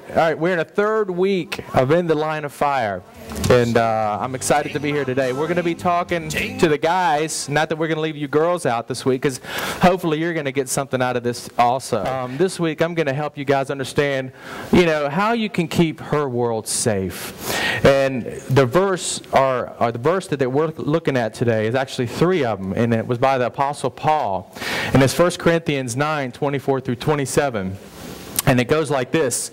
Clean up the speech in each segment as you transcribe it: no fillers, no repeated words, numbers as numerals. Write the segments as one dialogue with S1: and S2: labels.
S1: All right, we're in a third week of In the Line of Fire, and I'm excited to be here today. We're going to be talking to the guys, not that we're going to leave you girls out this week, because hopefully you're going to get something out of this also. This week I'm going to help you guys understand, how you can keep her world safe. And the verse, or the verse that we're looking at today is actually 3 of them, and it was by the Apostle Paul. And it's 1 Corinthians 9:24 through 27. And it goes like this.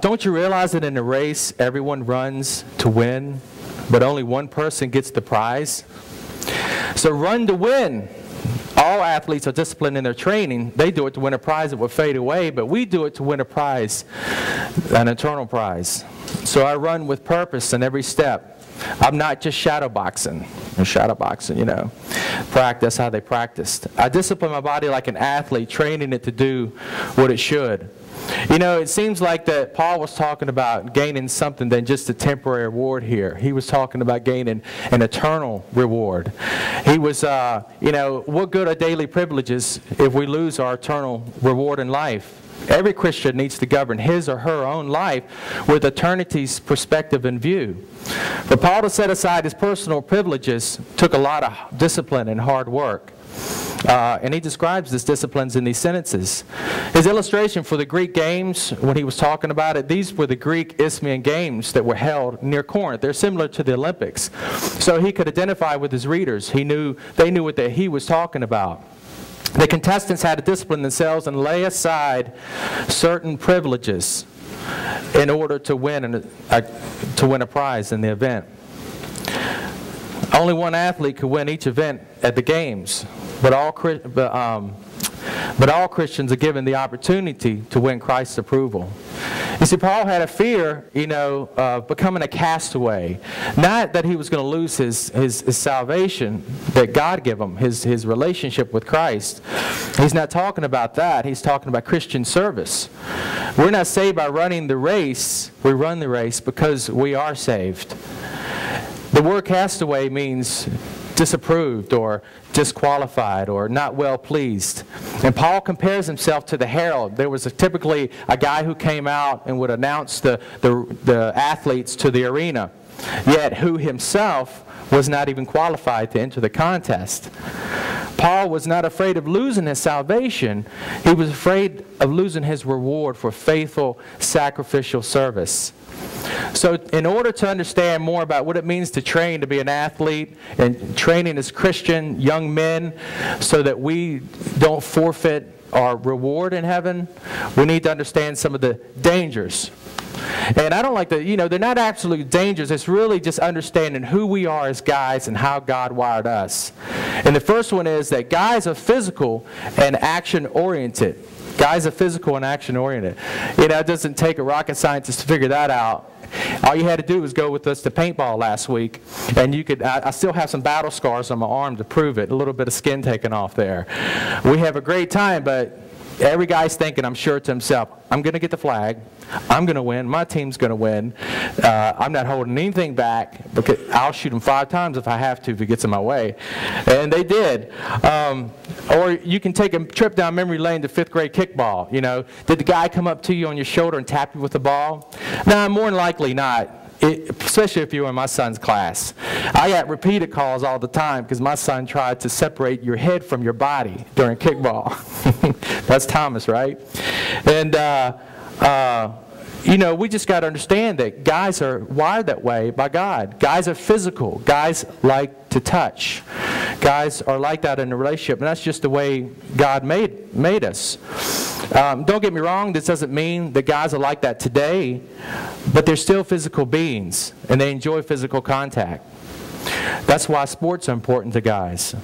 S1: Don't you realize that in a race, everyone runs to win, but only one person gets the prize? So run to win. All athletes are disciplined in their training. They do it to win a prize that will fade away, but we do it to win a prize, an eternal prize. So I run with purpose in every step. I'm not just shadowboxing. Practice how they practiced. I discipline my body like an athlete, training it to do what it should. It seems like that Paul was talking about gaining something than just a temporary reward here. He was talking about gaining an eternal reward. He was, what good are daily privileges if we lose our eternal reward in life? Every Christian needs to govern his or her own life with eternity's perspective in view. For Paul to set aside his personal privileges took a lot of discipline and hard work. And he describes these disciplines in these sentences. His illustration for the Greek games, when he was talking about it, these were the Greek Isthmian games that were held near Corinth. They're similar to the Olympics. So he could identify with his readers. They knew what he was talking about. The contestants had to discipline themselves and lay aside certain privileges in order to win a prize in the event. Only one athlete could win each event at the games, but all Christians are given the opportunity to win Christ's approval. You see, Paul had a fear, of becoming a castaway. Not that he was going to lose his salvation that God gave him, his relationship with Christ. He's not talking about that. He's talking about Christian service. We're not saved by running the race. We run the race because we are saved. The word castaway means disapproved or disqualified or not well pleased. And Paul compares himself to the herald. There was typically a guy who came out and would announce the athletes to the arena, yet who himself was not even qualified to enter the contest. Paul was not afraid of losing his salvation. He was afraid of losing his reward for faithful sacrificial service. So in order to understand more about what it means to train to be an athlete and training as Christian young men so that we don't forfeit our reward in heaven, we need to understand some of the dangers. And I don't like to, they're not absolute dangers. It's really just understanding who we are as guys and how God wired us. And the first one is that guys are physical and action-oriented. Guys are physical and action-oriented. It doesn't take a rocket scientist to figure that out. All you had to do was go with us to paintball last week, and you could. I still have some battle scars on my arm to prove it. A little bit of skin taken off there. We have a great time, but every guy's thinking, I'm sure to himself, I'm going to get the flag. I'm going to win. My team's going to win. I'm not holding anything back because I'll shoot him 5 times if I have to if it gets in my way. And they did. Or you can take a trip down memory lane to 5th grade kickball. Did the guy come up to you on your shoulder and tap you with the ball? No, more than likely not. Especially if you were in my son's class. I got repeated calls all the time because my son tried to separate your head from your body during kickball. That's Thomas, right? And we just got to understand that guys are wired that way by God. Guys are physical. Guys like to touch. Guys are like that in a relationship, and that's just the way God made us. Don't get me wrong, this doesn't mean that guys are like that today, but they're still physical beings, and they enjoy physical contact. That's why sports are important to guys.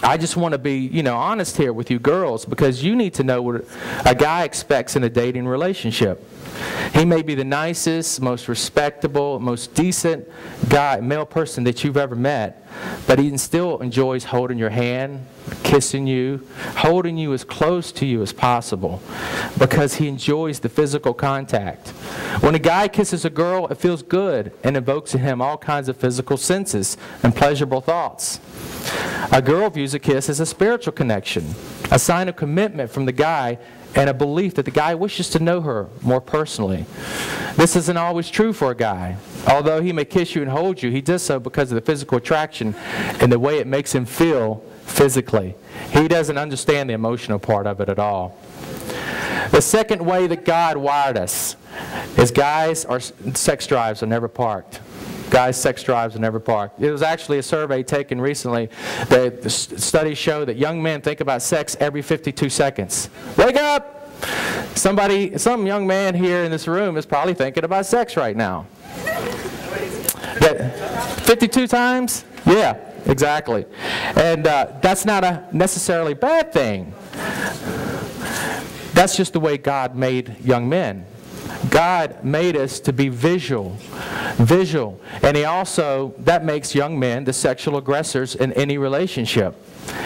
S1: I just want to be, honest here with you girls, because you need to know what a guy expects in a dating relationship. He may be the nicest, most respectable, most decent guy, male person that you've ever met, but he still enjoys holding your hand, kissing you, holding you as close to you as possible, because he enjoys the physical contact. When a guy kisses a girl, it feels good and evokes in him all kinds of physical senses and pleasurable thoughts. A girl views a kiss as a spiritual connection, a sign of commitment from the guy, and a belief that the guy wishes to know her more personally. This isn't always true for a guy. Although he may kiss you and hold you, he does so because of the physical attraction and the way it makes him feel physically. He doesn't understand the emotional part of it at all. The second way that God wired us is guys, our sex drives are never parked. Guys' sex drives are never parked. It was actually a survey taken recently that the studies show that young men think about sex every 52 seconds. Wake up! Some young man here in this room is probably thinking about sex right now. Yeah, 52 times? Yeah, exactly. And that's not a necessarily bad thing. That's just the way God made young men. God made us to be visual. And that makes young men the sexual aggressors in any relationship.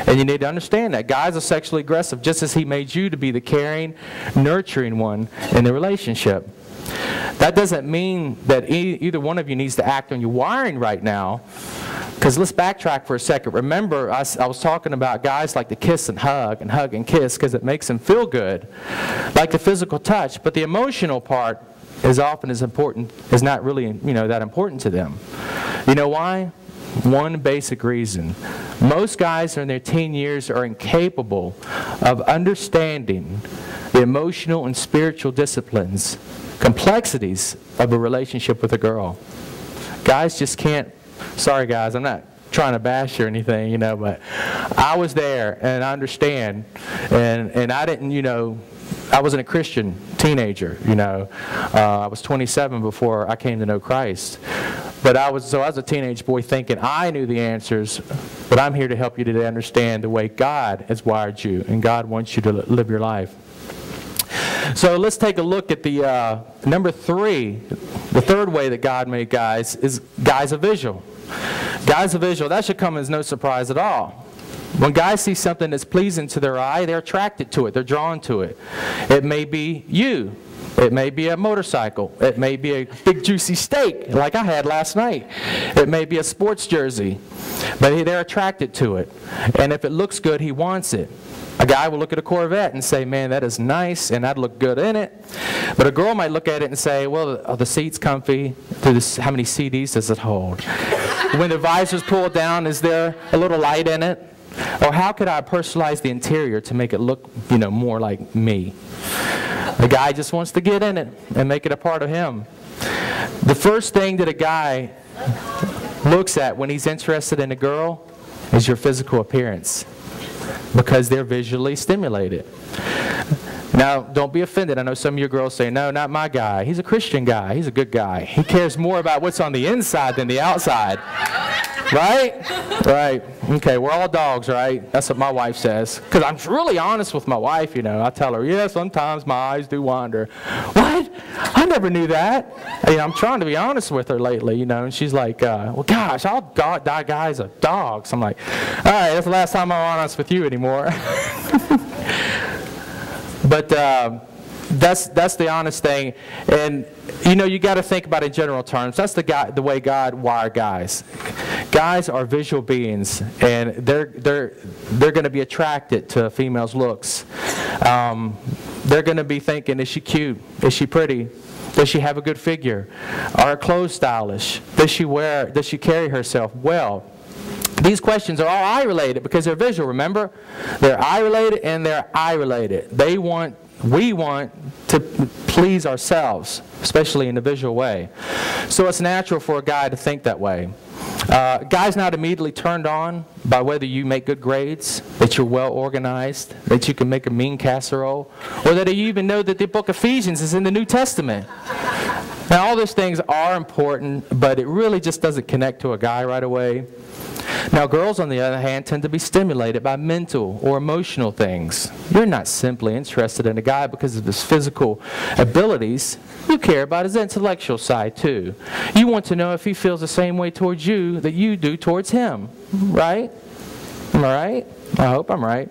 S1: And you need to understand that. Guys are sexually aggressive just as he made you to be the caring, nurturing one in the relationship. That doesn't mean that either one of you needs to act on your wiring right now. Because let's backtrack for a second. Remember, I was talking about guys like to kiss and hug and kiss because it makes them feel good, like the physical touch. But the emotional part is often is not really that important to them. You know why? One basic reason. Most guys in their teen years are incapable of understanding the emotional and spiritual disciplines, complexities of a relationship with a girl. Guys just can't. Sorry guys, I'm not trying to bash you or anything, but I was there and I understand. And I didn't, I wasn't a Christian teenager, I was 27 before I came to know Christ. But I was a teenage boy thinking I knew the answers, but I'm here to help you today understand the way God has wired you and God wants you to live your life. So let's take a look at the number 3. The third way that God made guys is guys are visual. Guys are visual. That should come as no surprise at all. When guys see something that's pleasing to their eye, they're attracted to it. They're drawn to it. It may be you. It may be a motorcycle. It may be a big juicy steak like I had last night. It may be a sports jersey. But they're attracted to it. And if it looks good, he wants it. A guy will look at a Corvette and say, man, that is nice, and I'd look good in it. But a girl might look at it and say, well, are the seats comfy? How many CDs does it hold? When the visor's pulled down, is there a little light in it? Or how could I personalize the interior to make it look, more like me? The guy just wants to get in it and make it a part of him. The first thing that a guy looks at when he's interested in a girl is your physical appearance, because they're visually stimulated. Now, don't be offended. I know some of you girls say, no, not my guy. He's a Christian guy. He's a good guy. He cares more about what's on the inside than the outside. Right? Right. Okay, we're all dogs, right? That's what my wife says. Because I'm really honest with my wife, I tell her, yeah, sometimes my eyes do wander. What? I never knew that. I'm trying to be honest with her lately, and she's like, well, gosh, all guys are dogs. I'm like, all right, that's the last time I'm honest with you anymore. But that's the honest thing. And, you got to think about it in general terms. That's the way God wired guys. Guys are visual beings, and they're going to be attracted to a female's looks. They're going to be thinking, is she cute? Is she pretty? Does she have a good figure? Are her clothes stylish? Does she carry herself well? These questions are all eye-related because they're visual, remember? They're eye-related and they're eye-related. We want to please ourselves, especially in a visual way. So it's natural for a guy to think that way. Guy's not immediately turned on by whether you make good grades, that you're well organized, that you can make a mean casserole, or that you even know that the book of Ephesians is in the New Testament. Now all those things are important, but it really just doesn't connect to a guy right away. Now, girls, on the other hand, tend to be stimulated by mental or emotional things. You're not simply interested in a guy because of his physical abilities. You care about his intellectual side, too. You want to know if he feels the same way towards you that you do towards him, right? Am I right? I hope I'm right.